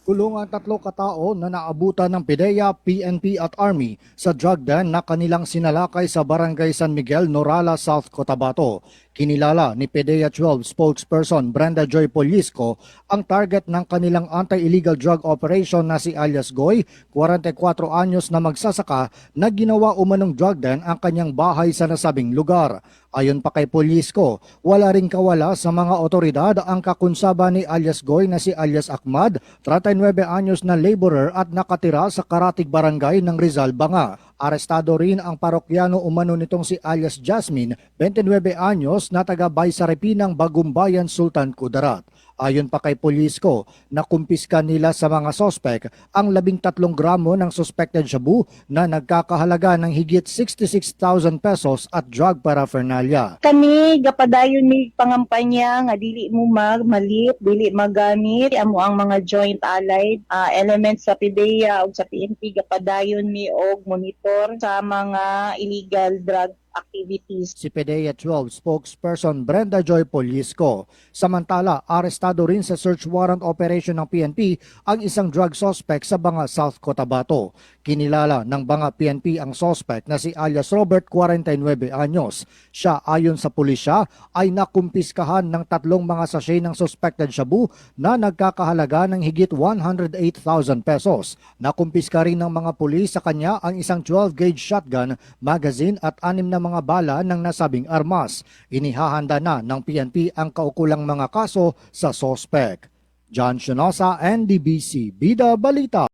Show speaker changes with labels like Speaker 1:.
Speaker 1: Kulong ang 3 katao na naabutan ng PDEA, PNP at Army sa drug den na kanilang sinalakay sa Barangay San Miguel, Norala, South Cotabato. Kinilala ni PDEA 12 spokesperson Brenda Joy Polisco ang target ng kanilang anti-illegal drug operation na si alias Goy, 44 anyos na magsasaka na ginawa umanong drug den ang kanyang bahay sa nasabing lugar. Ayon pa kay Polisco, wala ring kawala sa mga otoridad ang kakunsaba ni alias Goy na si alias Ahmad, 39 anyos na laborer at nakatira sa Karatig Barangay ng Rizal, Banga. Arestado rin ang parokyano umano nitong si alias Jasmine, 29 anyos na taga Baysaripi ng Bagumbayan, Sultan Kudarat. Ayon pa kay Polisco, nakumpiska nila sa mga sospek ang 13 gramo ng suspected shabu na nagkakahalaga ng higit 66,000 pesos at drug paraphernalia.
Speaker 2: Kami gapadayon ni pangampanya nga dili mo magmalit, dili magamit amo ang mga joint allied elements sa PDEA ug sa PNP gapadayon mi og monitor sa mga illegal drug activities.
Speaker 1: Si PDEA 12 spokesperson Brenda Joy Polisco. Samantala, arestado rin sa search warrant operation ng PNP ang isang drug suspect sa Banga, South Cotabato. Kinilala ng Banga PNP ang suspect na si alias Robert, 49 anyos. Siya ayon sa pulisya ay nakumpiskahan ng 3 mga sachet ng suspected shabu na nagkakahalaga ng higit 108,000 pesos. Nakumpiska rin ng mga pulis sa kanya ang isang 12-gauge shotgun, magazine at 6 na mga bala ng nasabing armas. Inihahanda na ng PNP ang kaukulang mga kaso sa sospek. John Shinosa, NDBC, Bida Balita.